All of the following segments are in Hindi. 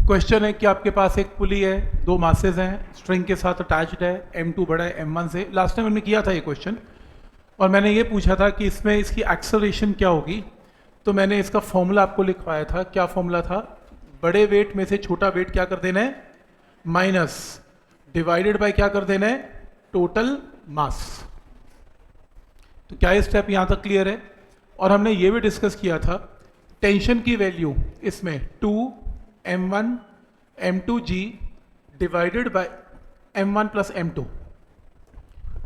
क्वेश्चन है कि आपके पास एक पुली है, दो मासेस हैं, स्ट्रिंग के साथ अटैच्ड है, m2 बड़ा है m1 से। लास्ट टाइम हमने किया था ये क्वेश्चन और मैंने ये पूछा था कि इसमें इसकी एक्सेलरेशन क्या होगी। तो मैंने इसका फॉर्मूला आपको लिखवाया था। क्या फॉर्मूला था? बड़े वेट में से छोटा वेट क्या कर देना है, माइनस, डिवाइडेड बाय क्या कर देना है, टोटल मास। तो क्या ये स्टेप यहाँ तक क्लियर है? और हमने ये भी डिस्कस किया था टेंशन की वैल्यू इसमें 2m1 m2g divided by m1 plus m2।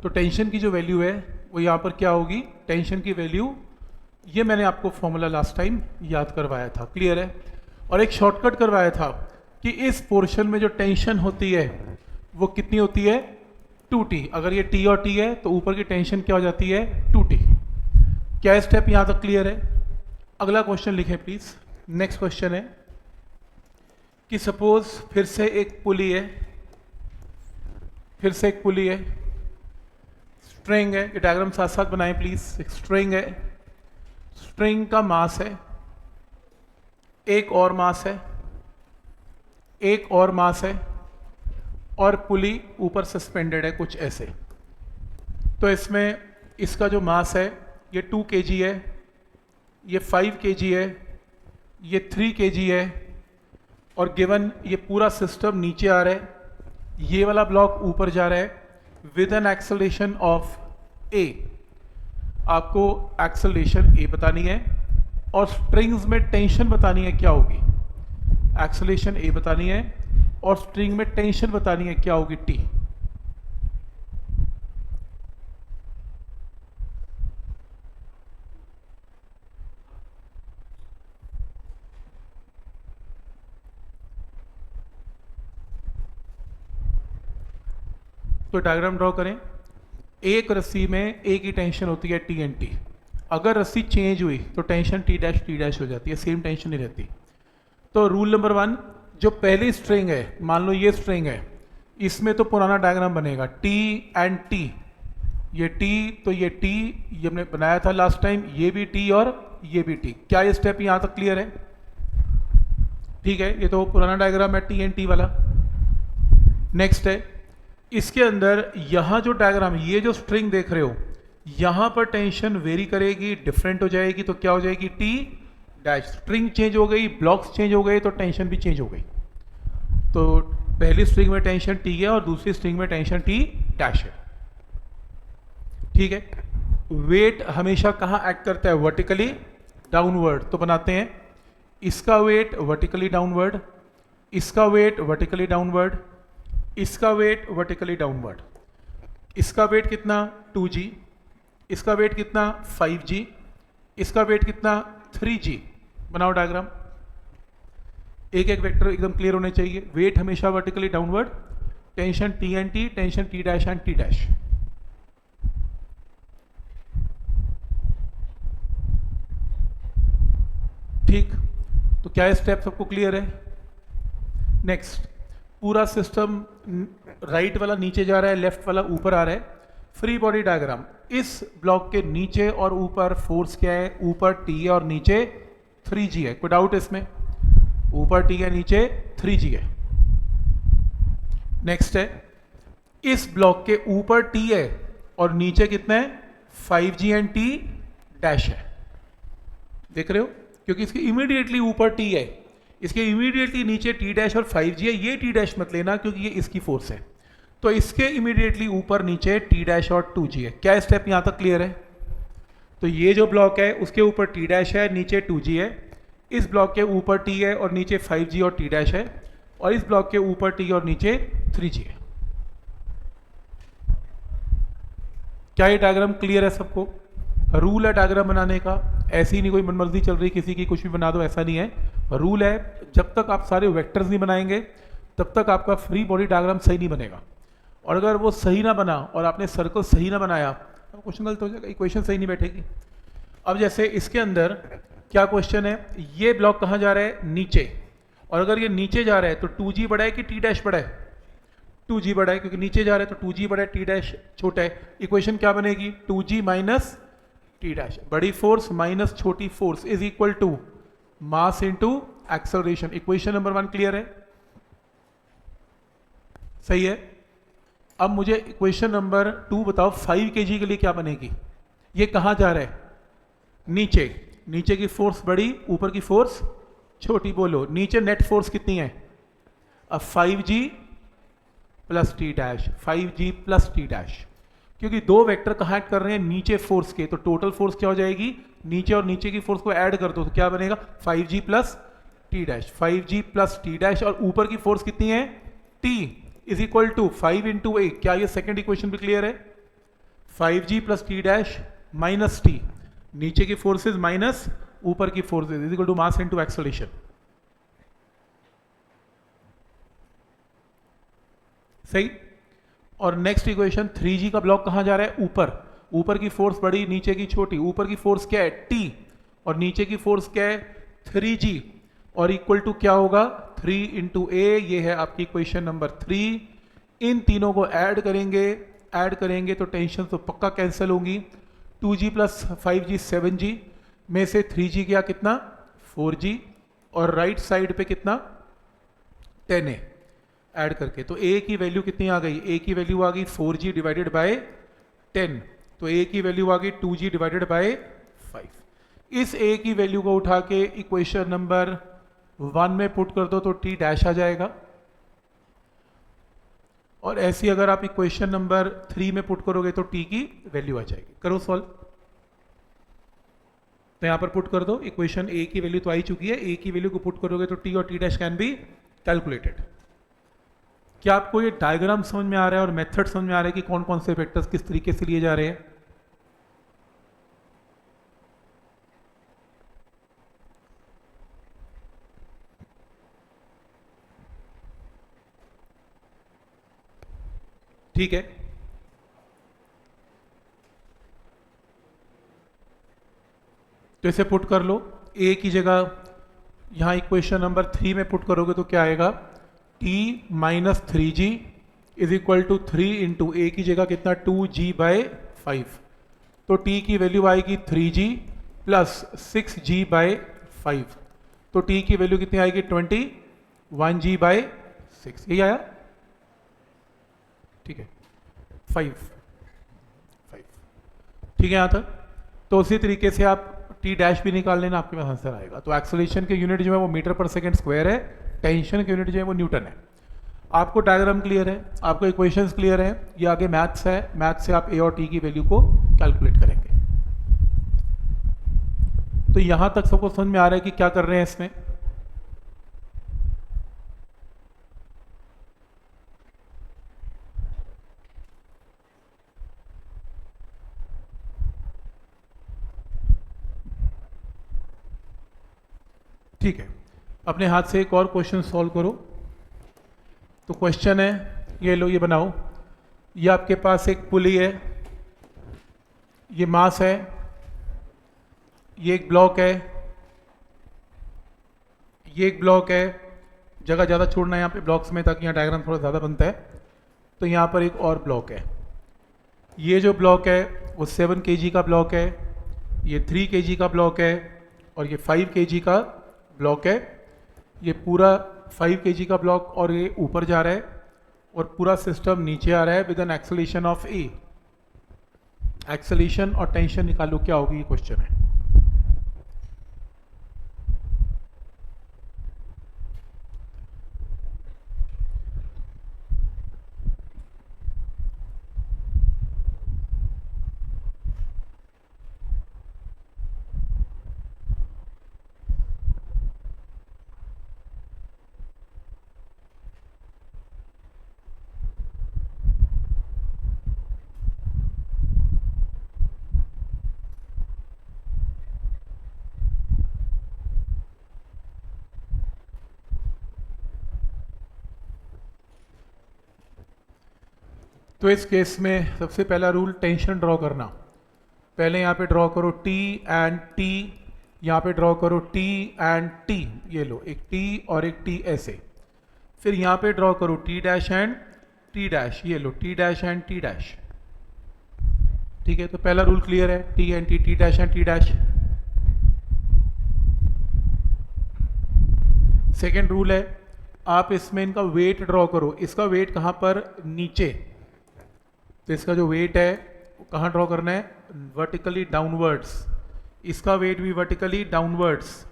तो टेंशन की जो वैल्यू है वो यहाँ पर क्या होगी, टेंशन की वैल्यू, ये मैंने आपको फॉर्मूला लास्ट टाइम याद करवाया था। क्लियर है? और एक शॉर्टकट करवाया था कि इस पोर्शन में जो टेंशन होती है वो कितनी होती है, 2t। अगर ये t और t है तो ऊपर की टेंशन क्या हो जाती है, 2t। क्या स्टेप यहाँ तक क्लियर है? अगला क्वेश्चन लिखें प्लीज। नेक्स्ट क्वेश्चन है कि सपोज फिर से एक पुली है, स्ट्रिंग है, ये डायग्राम साथ साथ बनाएं प्लीज। एक स्ट्रिंग है, स्ट्रिंग का मास है, एक और मास है, एक और मास है, और पुली ऊपर सस्पेंडेड है कुछ ऐसे। तो इसमें इसका जो मास है ये 2 kg है, ये 5 kg है, ये 3 kg है, और गिवन ये पूरा सिस्टम नीचे आ रहा है, ये वाला ब्लॉक ऊपर जा रहा है with an acceleration of a। आपको एक्सेलरेशन a बतानी है और स्ट्रिंग्स में टेंशन बतानी है क्या होगी। एक्सेलरेशन a बतानी है और स्ट्रिंग में टेंशन बतानी है क्या होगी, t। तो डायग्राम ड्रॉ करें। एक रस्सी में एक ही टेंशन होती है, टी एंड टी। अगर रस्सी चेंज हुई तो टेंशन टी डैश हो जाती है, सेम टेंशन नहीं रहती। तो रूल नंबर 1, जो पहली स्ट्रिंग है, मान लो ये स्ट्रिंग है, इसमें तो पुराना डायग्राम बनेगा, टी एंड टी। ये टी तो ये टी, ये हमने बनाया था लास्ट टाइम, ये भी टी और ये भी टी। क्या ये स्टेप यहां तक क्लियर है? ठीक है, ये तो पुराना डायग्राम है टी एंड टी वाला। नेक्स्ट है, इसके अंदर यहां जो डायग्राम, ये जो स्ट्रिंग देख रहे हो, यहां पर टेंशन वेरी करेगी, डिफरेंट हो जाएगी। तो क्या हो जाएगी, टी डैश। स्ट्रिंग चेंज हो गई, ब्लॉक्स चेंज हो गए, तो टेंशन भी चेंज हो गई। तो पहली स्ट्रिंग में टेंशन टी है और दूसरी स्ट्रिंग में टेंशन टी डैश है। ठीक है। वेट हमेशा कहां एक्ट करता है, वर्टिकली डाउनवर्ड। तो बनाते हैं, इसका वेट वर्टिकली डाउनवर्ड, इसका वेट वर्टिकली डाउनवर्ड, इसका वेट वर्टिकली डाउनवर्ड। इसका वेट कितना, 2g, इसका वेट कितना, 5g, इसका वेट कितना, 3g। बनाओ डायग्राम, एक एक वेक्टर एकदम क्लियर होने चाहिए। वेट हमेशा vertically downward, tension T and T, tension T dash and T dash. ठीक, तो क्या स्टेप सबको क्लियर है? नेक्स्ट, पूरा सिस्टम राइट वाला नीचे जा रहा है, लेफ्ट वाला ऊपर आ रहा है। फ्री बॉडी डायग्राम, इस ब्लॉक के नीचे और ऊपर फोर्स क्या है, ऊपर टी है और नीचे 3g है। कोई डाउट इसमें? ऊपर टी है, नीचे 3g है। नेक्स्ट है, इस ब्लॉक के ऊपर टी है और नीचे कितना है, 5g एंड टी डैश है। देख रहे हो, क्योंकि इसके इमीडिएटली ऊपर टी है, इसके इमीडिएटली नीचे टी डैश और 5g है। ये टी डैश मत लेना क्योंकि ये इसकी फोर्स है। तो इसके इमीडिएटली ऊपर नीचे टी डैश और 2g है। क्या स्टेप यहां तक क्लियर है? तो ये जो ब्लॉक है उसके ऊपर टी डैश है, नीचे 2g है। इस ब्लॉक के ऊपर टी है और नीचे 5g और टी डैश है, और इस ब्लॉक के ऊपर टी और नीचे 3g है। क्या ये डायग्राम क्लियर है सबको? रूल है डायग्राम बनाने का, ऐसी नहीं कोई मनमर्जी चल रही किसी की, कुछ भी बना दो, ऐसा नहीं है। रूल है, जब तक आप सारे वेक्टर्स नहीं बनाएंगे तब तक आपका फ्री बॉडी डायग्राम सही नहीं बनेगा। और अगर वो सही ना बना और आपने सर्कल सही ना बनाया तो क्वेश्चन गलत हो जाएगा, इक्वेशन सही नहीं बैठेगी। अब जैसे इसके अंदर क्या क्वेश्चन है, ये ब्लॉक कहाँ जा रहा है, नीचे। और अगर ये नीचे जा रहा है तो 2g बड़ा है कि टी डैश बड़ा है, 2g बड़ा है, क्योंकि नीचे जा रहा है तो 2g बड़ा है, टी डैश छोटा है। इक्वेशन क्या बनेगी, 2g माइनस टी डैश। बड़ी फोर्स माइनस छोटी force is equal to mass into acceleration. Equation number 1 clear है? सही है। अब मुझे क्वेश्चन नंबर 2 बताओ, 5 kg के लिए क्या बनेगी? ये कहाँ जा रहा है? नीचे। नीचे की फोर्स बड़ी, ऊपर की फोर्स छोटी। बोलो नीचे नेट फोर्स कितनी है? अब 5g plus T dash, 5g plus T dash, क्योंकि दो वेक्टर कहाँ कर रहे हैं? नीचे फोर्स के, तो टोटल फोर्स क्या हो जाएगी? नीचे और नीचे की फोर्स को ऐड कर दो तो क्या बनेगा? 5g plus T dash, 5g plus T dash. और ऊपर की फोर्स कितनी है? t is equal to 5 into A. क्या ये सेकेंड इक्वेशन भी क्लियर है? 5g plus T dash minus T, नीचे की फोर्सेज माइनस ऊपर की forces, is equal to mass into acceleration. सही। और नेक्स्ट इक्वेशन 3g का ब्लॉक कहां जा रहा है? ऊपर। ऊपर की फोर्स बड़ी, नीचे की छोटी। ऊपर की फोर्स क्या है? t, और नीचे की फोर्स क्या है? 3g। और इक्वल टू क्या होगा? 3 इंटू ए। ये है आपकी इक्वेशन नंबर 3। इन तीनों को ऐड करेंगे तो टेंशन तो पक्का कैंसिल होंगी। 2g प्लस 5g 7g में से 3g गया कितना? 4g, और राइट साइड पे कितना? 10a ऐड करके। तो a की वैल्यू कितनी आ गई? a की वैल्यू आ गई 4g डिवाइडेड बाय 10, तो a की वैल्यू आ गई 2g डिवाइडेड बाय 5। इस a की वैल्यू को उठा के इक्वेशन नंबर 1 में पुट कर दो तो t डैश आ जाएगा। और ऐसी अगर आप इक्वेशन नंबर 3 में पुट करोगे तो t की वैल्यू आ जाएगी। करो सॉल्व। तो यहां पर पुट कर दो इक्वेशन, a की वैल्यू तो आई चुकी है, a की वैल्यू को पुट करोगे तो t और t dash can be calculated. क्या आपको ये डायग्राम समझ में आ रहा है और मेथड समझ में आ रहा है कि कौन कौन से वेक्टर्स किस तरीके से लिए जा रहे हैं? ठीक है। तो इसे पुट कर लो। a की जगह यहां इक्वेशन नंबर 3 में पुट करोगे तो क्या आएगा? t minus 3g is equal to 3 into A की जगह कितना? 2g bye 5। तो t की वैल्यू आएगी 3g प्लस 6g बाय 5। तो t की वैल्यू कितनी आएगी? 21g bye 6। यही आया? ठीक है, 5। ठीक है यहाँ तक। तो उसी तरीके से आप टी डैश भी निकाल लेना, आपके पास आंसर आएगा। तो एक्सेलरेशन की यूनिट जो है वो मीटर पर सेकंड स्क्वायर है, टेंशन की यूनिट जो है वो न्यूटन है। आपको डायग्राम क्लियर है, आपको इक्वेशंस क्लियर है, ये आगे मैथ्स है। मैथ्स से आप ए और टी की वैल्यू को कैलकुलेट करेंगे। तो यहां तक सबको समझ में आ रहा है कि क्या कर रहे हैं इसमें? ठीक है, अपने हाथ से एक और क्वेश्चन सॉल्व करो। तो क्वेश्चन है, ये लो, ये बनाओ। ये आपके पास एक पुली है, ये मास है, ये एक ब्लॉक है, ये एक ब्लॉक है। जगह ज़्यादा छोड़ना है यहाँ पे ब्लॉक्स में, ताकि यहाँ डायग्राम थोड़ा ज़्यादा बनता है। तो यहाँ पर एक और ब्लॉक है। ये जो ब्लॉक है वो 7 kg का ब्लॉक है, ये 3 kg का ब्लॉक है, और ये 5 kg का ब्लॉक है। ये पूरा 5 kg का ब्लॉक और ये ऊपर जा रहा है, और पूरा सिस्टम नीचे आ रहा है with an acceleration of A. Acceleration और टेंशन निकालो, क्या होगी? ये क्वेश्चन है। तो इस केस में सबसे पहला रूल, टेंशन ड्रॉ करना। पहले यहाँ पे ड्रॉ करो T एंड T, यहाँ पे ड्रॉ करो T एंड T। ये लो, एक T और एक T ऐसे। फिर यहाँ पे ड्रॉ करो T dash and T dash. ये लो, T dash and T dash. ठीक है, तो पहला रूल क्लियर है, T and T, T dash and T dash. Second rule है, आप इसमें इनका वेट ड्रॉ करो। इसका वेट कहाँ पर, नीचे, तो इसका जो वेट है कहाँ ड्रॉ करना है, वर्टिकली डाउनवर्ड्स। इसका वेट भी वर्टिकली डाउनवर्ड्स,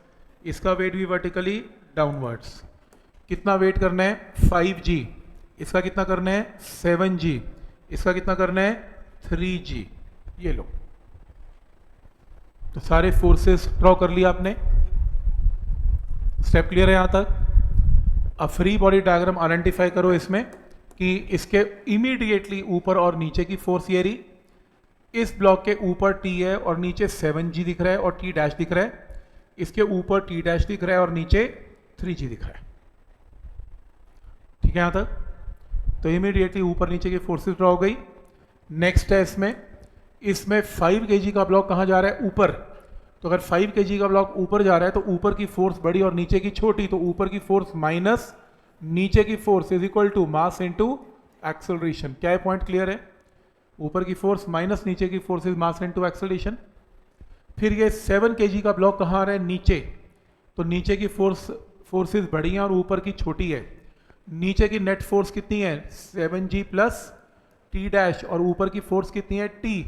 इसका वेट भी वर्टिकली डाउनवर्ड्स। कितना वेट करना है 5G, इसका कितना करना है 7G, इसका कितना करना है 3G। ये लो, तो सारे फोर्सेस ड्रॉ कर लिया आपने। स्टेप क्लियर है यहाँ तक। अब फ्री बॉडी डायग्राम आइडेंटिफाई करो इसमें कि इसके इमीडिएटली ऊपर और नीचे की फोर्स ये रही। इस ब्लॉक के ऊपर T है और नीचे 7G दिख रहा है और T डैश दिख रहा है। इसके ऊपर T डैश दिख रहा है और नीचे 3G दिख रहा है। ठीक है यहाँ तक। तो इमीडिएटली ऊपर नीचे की फोर्सेस ड्रॉ हो गई। नेक्स्ट है इसमें 5 kg का ब्लॉक कहाँ जा रहा है, ऊपर। तो अगर 5 kg का ब्लॉक ऊपर जा रहा है तो ऊपर की फोर्स बड़ी और नीचे की छोटी, तो ऊपर की फोर्स माइनस नीचे की force is equal to mass into acceleration. क्या है, पॉइंट क्लियर है। ऊपर की फोर्स माइनस नीचे की force is mass into acceleration. फिर ये 7 kg का ब्लॉक कहाँ आ रहा है, नीचे। तो नीचे की फोर्सेस बड़ी हैं और ऊपर की छोटी है। नीचे की नेट फोर्स कितनी है 7G प्लस T डैश, और ऊपर की फोर्स कितनी है T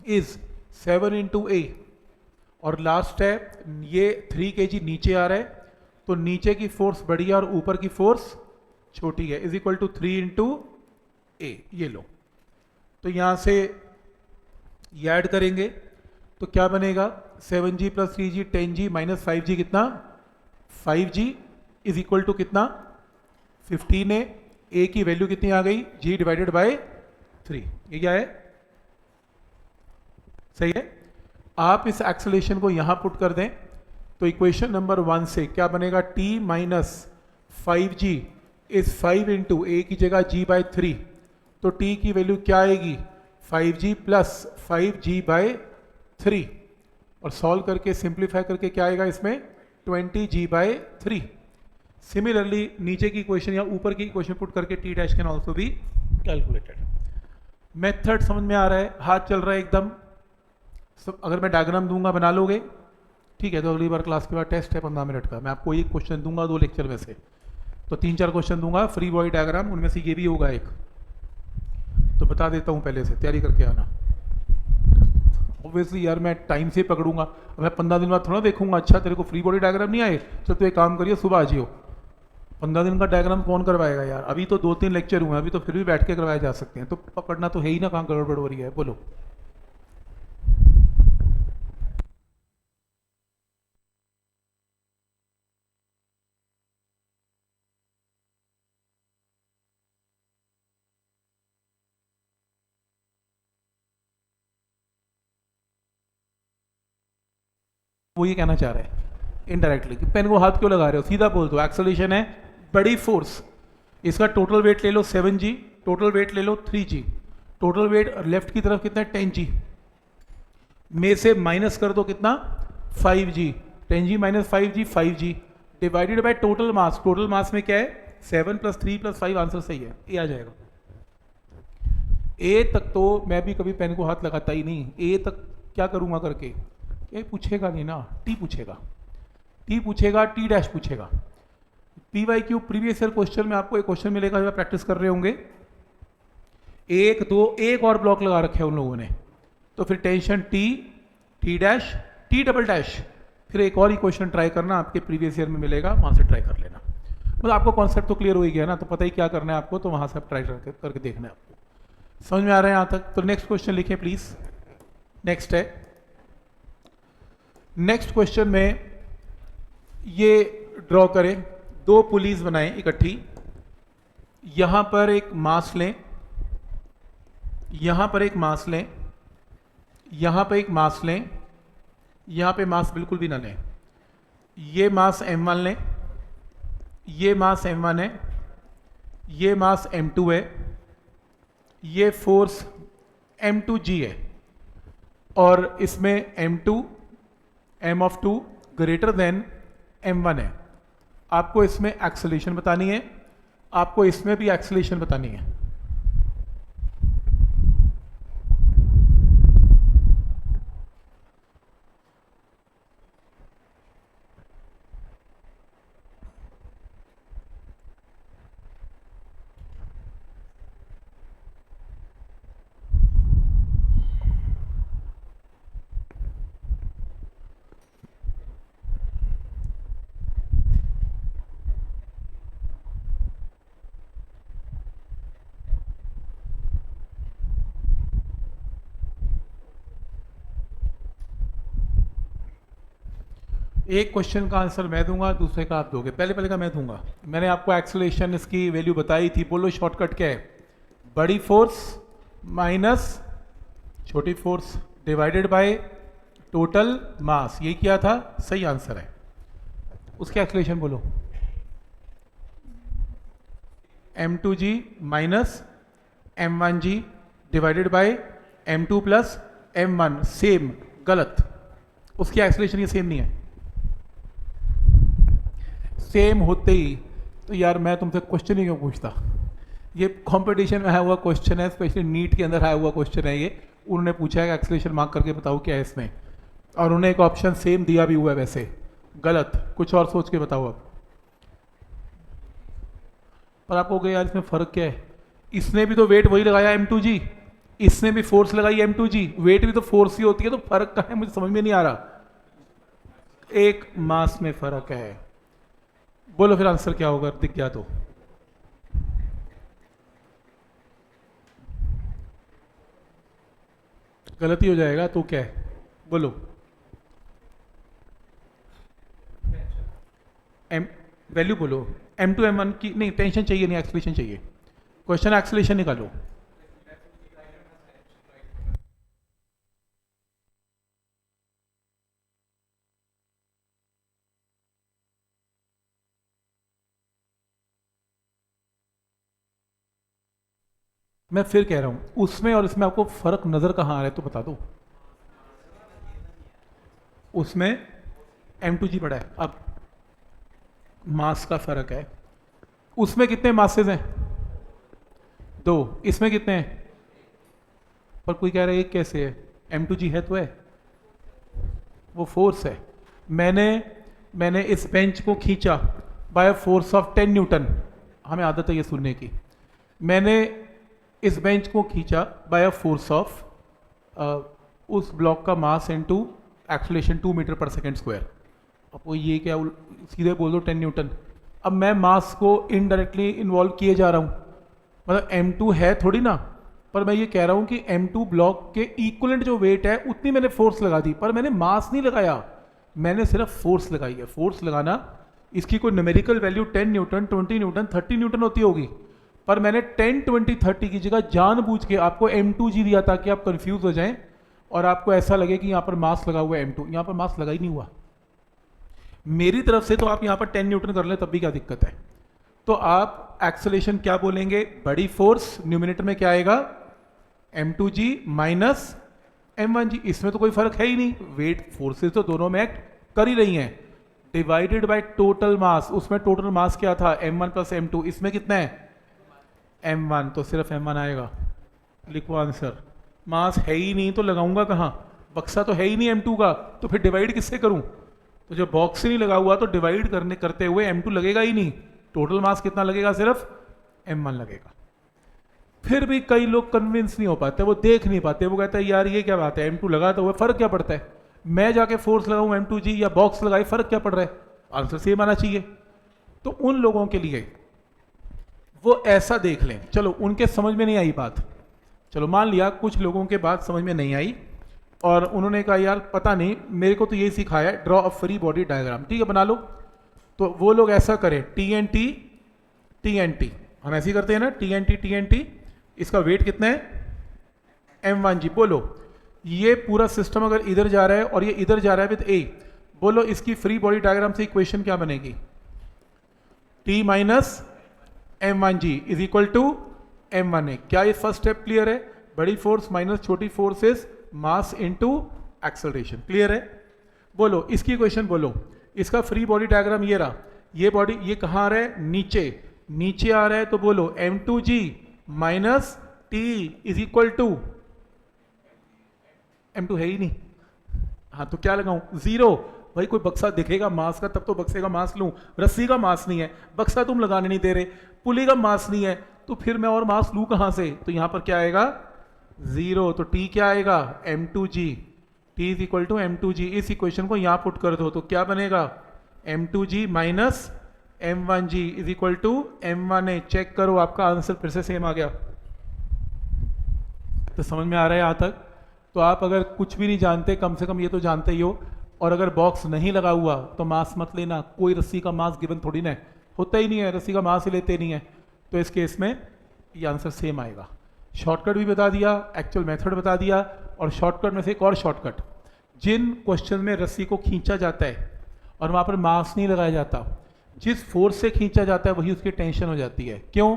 इज 7 इंटू ए। और लास्ट है ये 3 kg नीचे आ रहा है, तो नीचे की फोर्स बड़ी है और ऊपर की फोर्स छोटी है, इज इक्वल टू 3 इंटू ए। ये लो, तो यहां से ये ऐड करेंगे तो क्या बनेगा 7G plus 3G 10G minus 5G कितना 5G इज इक्वल टू कितना 15 है। ए की वैल्यू कितनी आ गई, G डिवाइडेड बाय 3। ये क्या है, सही है। आप इस एक्सेलरेशन को यहां पुट कर दें तो इक्वेशन नंबर 1 से क्या बनेगा, T minus 5G is 5 into A की जगह G बाय 3। तो T की वैल्यू क्या आएगी 5G प्लस 5G बाय 3, और सॉल्व करके सिंप्लीफाई करके क्या आएगा इसमें 20G बाय 3। सिमिलरली नीचे की इक्वेशन या ऊपर की इक्वेशन पुट करके T dash can also be calculated. Method समझ में आ रहा है, हाथ चल रहा है एकदम। अगर मैं डायग्राम दूंगा बना लोगे, ठीक है। तो अगली बार क्लास के बाद टेस्ट है 15 मिनट का, मैं आपको एक क्वेश्चन दूंगा 2 लेक्चर में से, तो 3-4 क्वेश्चन दूंगा फ्री बॉडी डायग्राम, उनमें से ये भी होगा एक। तो बता देता हूँ पहले से, तैयारी करके आना। ऑब्वियसली यार मैं टाइम से पकड़ूंगा, मैं 15 दिन बाद थोड़ा देखूंगा अच्छा तेरे को फ्री बॉडी डायग्राम नहीं आए, चल तो एक काम करिए सुबह आ जियो। 15 दिन का डायग्राम कौन करवाएगा यार। अभी तो 2-3 लेक्चर हुए, अभी तो फिर भी बैठ के करवाए जा सकते हैं, तो पकड़ना तो है ही ना, कहाँ गड़बड़ हो रही है बोलो। वो ये कहना चाह रहा है इनडायरेक्टली कि पेन को हाथ क्यों लगा रहे हो, सीधा बोल दो एक्सेलरेशन है बड़ी फोर्स, इसका टोटल वेट ले लो 7G, टोटल वेट ले लो 3G, टोटल वेट लेफ्ट की तरफ कितना 10G, में से माइनस कर दो कितना 5G, 10G minus 5G 5G divided by total mass. Total mass में क्या है 7 प्लस 3 प्लस 5, आंसर सही है, ए आ जाएगा। ए तक तो मैं भी कभी पेन को हाथ लगाता ही नहीं, ए तक क्या करूंगा करके, ये पूछेगा नहीं ना, टी पूछेगा, टी पूछेगा, टी डैश पूछेगा। PYQ प्रीवियस ईयर क्वेश्चन में आपको एक क्वेश्चन मिलेगा जब प्रैक्टिस कर रहे होंगे, 1 2 एक और ब्लॉक लगा रखे उन लोगों ने, तो फिर tension T, T dash, T double dash, फिर एक और ही क्वेश्चन ट्राई करना, आपके प्रीवियस ईयर में मिलेगा, वहां से ट्राई कर लेना। मतलब आपको कॉन्सेप्ट तो क्लियर हो ही गया ना, तो पता ही क्या करना है आपको, तो वहां से आप ट्राई करके देखना है आपको। समझ में आ रहा है यहाँ तक। तो नेक्स्ट क्वेश्चन लिखें प्लीज। नेक्स्ट है, नेक्स्ट क्वेश्चन में ये ड्रॉ करें, 2 पुलीज बनाएं इकट्ठी, यहां पर एक मास लें, यहां पर एक मास लें, यहां पर एक मास लें, यहां पे मास बिल्कुल भी ना लें, ये मास M1 लें, ये मास M1 है, ये मास M2 है, ये फोर्स M2G है, और इसमें M2 M of 2 greater than M1 है। आपको इसमें एक्सेलरेशन बतानी है, आपको इसमें भी एक्सेलरेशन बतानी है। एक क्वेश्चन का आंसर मैं दूंगा, दूसरे का आप दोगे। पहले पहले का मैं दूंगा। मैंने आपको एक्सेलरेशन इसकी वैल्यू बताई थी, बोलो शॉर्टकट क्या है? बड़ी फोर्स माइनस छोटी force divided by total mass, यही किया था, सही आंसर है। उसके एक्सेलरेशन बोलो, m2g minus m1g divided by m2 plus m1, same, गलत। उसकी एक्सेलरेशन ये सेम नहीं है। सेम होते ही तो यार मैं तुमसे क्वेश्चन ही क्यों पूछता? ये कंपटीशन में आया हुआ क्वेश्चन है, स्पेशली नीट के अंदर आया हुआ क्वेश्चन है ये। उन्होंने पूछा है एक्सेलरेशन मार्क करके बताओ क्या है इसमें, और उन्हें एक ऑप्शन सेम दिया भी हुआ है, वैसे गलत, कुछ और सोच के बताओ अब। पर आपको कहे यार इसमें फ़र्क क्या है? इसने भी तो वेट वही लगाया m2g, इसने भी फोर्स लगाई m2g, वेट भी तो फोर्स ही होती है, तो फर्क कहाँ है मुझे समझ में नहीं आ रहा। एक मास में फर्क है। बोलो फिर आंसर क्या होगा, दिख गया तो? गलती हो जाएगा तो क्या है, बोलो। एम वैल्यू बोलो, m2 m1 की नहीं, टेंशन चाहिए नहीं, एक्सप्लेनेशन चाहिए। क्वेश्चन एक्सप्लेनेशन निकालो। मैं फिर कह रहा हूं, उसमें और इसमें आपको फर्क नजर कहां आ रहा है तो बता दो। उसमें m2g बड़ा है, अब मास का फर्क है। उसमें कितने मासेस हैं? 2। इसमें कितने हैं? पर कोई कह रहा है एक कैसे है? m2g है तो है, वो फोर्स है। मैंने इस बेंच को खींचा बाय फोर्स ऑफ 10 न्यूटन, हमें आदत है ये सुनने की। मैंने इस बेंच को खींचा बाय फोर्स ऑफ उस ब्लॉक का मास इनटू एक्सेलरेशन 2 मीटर पर सेकेंड स्क्वायर। अब वो ये क्या, सीधे बोल दो 10 न्यूटन। अब मैं मास को इनडायरेक्टली इन्वॉल्व किए जा रहा हूँ, मतलब m2 है थोड़ी ना, पर मैं ये कह रहा हूँ कि m2 ब्लॉक के इक्वलेंट जो वेट है उतनी मैंने फोर्स लगा दी, पर मैंने मास नहीं लगाया, मैंने सिर्फ फोर्स लगाई है। फोर्स लगाना, इसकी कोई numerical value 10 Newton, 20 Newton, 30 Newton होती होगी, पर मैंने 10, 20, 30 की जगह जानबूझ के आपको m2g दिया ताकि आप कंफ्यूज हो जाएं और आपको ऐसा लगे कि यहाँ पर मास लगा हुआ है m2। यहाँ पर मास लगा ही नहीं हुआ मेरी तरफ से, तो आप यहाँ पर 10 न्यूटन कर लें तब भी क्या दिक्कत है? तो आप एक्सेलरेशन क्या बोलेंगे? बड़ी फोर्स, न्यूमिनेटर में क्या आएगा? m2g minus m1g। इसमें तो कोई फर्क है ही नहीं, वेट फोर्सेस तो दोनों में एक्ट कर ही रही हैं, डिवाइडेड बाय टोटल मास। उसमें टोटल मास क्या था? m1 plus m2। इसमें कितना है? m1, तो सिर्फ m1 आएगा। लिखो आंसर। मास है ही नहीं तो लगाऊंगा कहाँ? बक्सा तो है ही नहीं m2 का, तो फिर डिवाइड किससे करूं? तो जब बॉक्स ही नहीं लगा हुआ तो डिवाइड करते हुए m2 लगेगा ही नहीं। टोटल मास कितना लगेगा? सिर्फ m1 लगेगा। फिर भी कई लोग कन्विंस नहीं हो पाते, वो देख नहीं पाते, वो कहते हैं यार ये क्या बात है, m2 लगा तो हुआ, फर्क क्या पड़ता है? मैं जाके फोर्स लगाऊं m2g या बॉक्स लगाई, फर्क क्या पड़ रहा है? आंसर सेम आना चाहिए। तो उन लोगों के लिए वो ऐसा देख लें, चलो उनके समझ में नहीं आई बात, चलो मान लिया कुछ लोगों के बात समझ में नहीं आई और उन्होंने कहा यार पता नहीं, मेरे को तो यही सिखाया है, draw a free body diagram. ठीक है, बना लो। तो वो लोग ऐसा करें, TNT TNT, हम ऐसे ही करते हैं ना, TNT TNT, इसका वेट कितना है? m1g। बोलो ये पूरा सिस्टम अगर इधर जा रहा है और ये इधर जा रहा है विद a, बोलो इसकी फ्री बॉडी डायग्राम से इक्वेशन क्या बनेगी? T minus m1g is equal to m1a। क्या ये फर्स्ट स्टेप क्लियर है? बड़ी फोर्स माइनस छोटी forces, mass into acceleration. Clear है? बोलो इसकी इक्वेशन बोलो। इसका फ्री बॉडी डायग्राम ये रहा, ये बॉडी ये कहाँ आ रहा है? नीचे, नीचे आ रहा है, तो बोलो m2g minus t is equal to, m2 है ही नहीं, हाँ तो क्या लगाऊं? 0। भाई कोई बक्सा दिखेगा मास का तब तो बक्से का मास लूं, रस्सी का मास नहीं है, बक्सा तुम लगाने नहीं दे रहे, पुली का मास नहीं है, तो फिर मैं और मास लूं कहां से? तो यहां पर क्या आएगा? 0। तो t क्या आएगा? m2g। t is equal to m2g। इस इक्वेशन को यहां पुट कर दो तो क्या बनेगा? m2g minus m1g is equal to m1a। Check करो आपका आंसर फिर से सेम आ गया। तो समझ में आ रहा है यहां तक? तो आप अगर कुछ भी नहीं जानते, कम से कम ये तो जानते ही हो, और अगर बॉक्स नहीं लगा हुआ तो मास मत लेना, कोई रस्सी का मास गिवन थोड़ी ना है, होता ही नहीं है, रस्सी का मास ही लेते नहीं है। तो इस केस में ये आंसर सेम आएगा। शॉर्टकट भी बता दिया, एक्चुअल मेथड बता दिया, और शॉर्टकट में से एक और शॉर्टकट, जिन क्वेश्चन में रस्सी को खींचा जाता है और वहाँ पर मास नहीं लगाया जाता, जिस फोर्स से खींचा जाता है वही उसकी टेंशन हो जाती है। क्यों?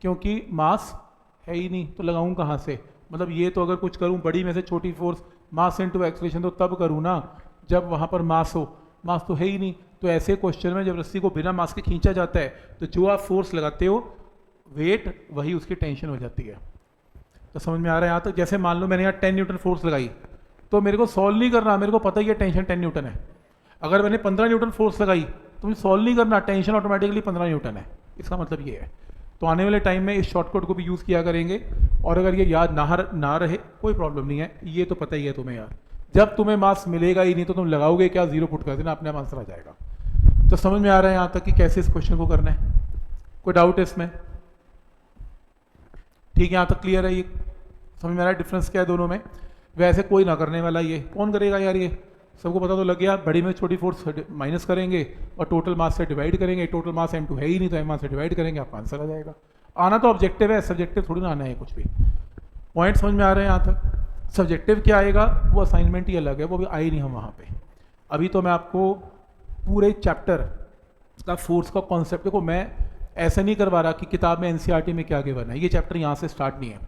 क्योंकि मास है ही नहीं तो लगाऊं कहाँ से। मतलब ये तो अगर कुछ करूं बड़ी में से छोटी फोर्स, मास इनटू एक्सेलरेशन, तो तब करूं ना जब वहाँ पर मास हो, मास तो है ही नहीं। तो ऐसे क्वेश्चन में जब रस्सी को बिना मास के खींचा जाता है तो जो आप फोर्स लगाते हो वेट, वही उसकी टेंशन हो जाती है। तो समझ में आ रहा है यहाँ तक? जैसे मान लो मैंने यहाँ 10 न्यूटन फोर्स लगाई, तो मेरे को सॉल्व नहीं करना, मेरे को पता ही है टेंशन 10 न्यूटन है। अगर मैंने 15 न्यूटन फोर्स लगाई तो मुझे सॉल्व नहीं करना, टेंशन ऑटोमेटिकली 15 न्यूटन है। इसका मतलब ये है। तो आने वाले टाइम में इस शॉर्टकट को भी यूज़ किया करेंगे, और अगर ये याद ना रहे कोई प्रॉब्लम नहीं है, ये तो पता ही है तुम्हें यार, जब तुम्हें मार्क्स मिलेगा ही नहीं तो तुम लगाओगे क्या, जीरो पुट कर देना, अपने आप आंसर आ जाएगा। तो समझ में आ रहा है यहाँ तक कि कैसे इस क्वेश्चन को करना है? कोई डाउट है इसमें? ठीक है, यहाँ तक क्लियर है? ये समझ में आ रहा है डिफरेंस क्या है दोनों में? वैसे कोई ना करने वाला, ये कौन करेगा यार, ये सबको पता तो लग गया। बड़ी में छोटी फोर्स माइनस करेंगे और टोटल मास से डिवाइड करेंगे। टोटल मास m2 है ही नहीं तो m1 से डिवाइड करेंगे, आपका आंसर आ जाएगा। आना तो ऑब्जेक्टिव है, सब्जेक्टिव थोड़ी ना आना है कुछ भी। पॉइंट समझ में आ रहे हैं यहाँ तक? सब्जेक्टिव क्या आएगा वो असाइनमेंट ही अलग है, वो भी आए नहीं हम वहाँ पे। अभी तो मैं आपको पूरे चैप्टर का फोर्स का कॉन्सेप्ट, देखो मैं ऐसा नहीं करवा रहा कि किताब में एनसीईआरटी में क्या गिवन है, ये चैप्टर यहाँ से स्टार्ट नहीं है,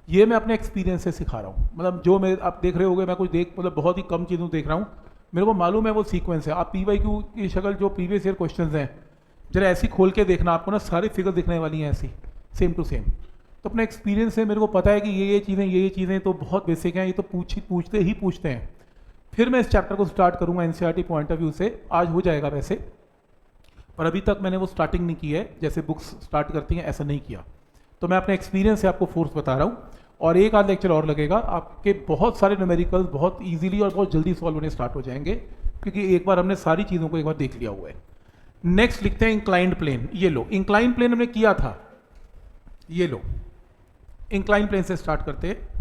ये मैं अपने एक्सपीरियंस से सिखा रहा हूँ। मतलब जो मैं आप देख रहे होगे, मैं कुछ मतलब बहुत ही कम चीज़ों देख रहा हूँ, मेरे को मालूम है वो सीक्वेंस है। आप PYQ की शक्ल जो प्रीवियस ईयर क्वेश्चंस हैं जरा ऐसी खोल के देखना, आपको ना सारी फिगर दिखने वाली हैं ऐसी सेम टू सेम। तो अपने एक्सपीरियंस से मेरे को पता है कि ये चीज़ें तो बहुत बेसिक हैं, ये तो पूछते हैं। फिर मैं इस चैप्टर को स्टार्ट करूँगा एनसीईआरटी पॉइंट ऑफ व्यू से, आज हो जाएगा वैसे, पर अभी तक मैंने वो स्टार्टिंग नहीं की है, जैसे बुक्स स्टार्ट करती हैं ऐसा नहीं किया। तो मैं अपने एक्सपीरियंस से आपको फोर्स बता रहा हूँ, और एक आध लेक्चर और लगेगा, आपके बहुत सारे न्यूमेरिकल्स बहुत इजीली और बहुत जल्दी सॉल्व होने स्टार्ट हो जाएंगे, क्योंकि एक बार हमने सारी चीज़ों को एक बार देख लिया हुआ है। नेक्स्ट लिखते हैं इंक्लाइंड प्लेन। ये लो, इंक्लाइंड प्लेन हमने किया था, ये लो, इंक्लाइंड प्लेन से स्टार्ट करते हैं।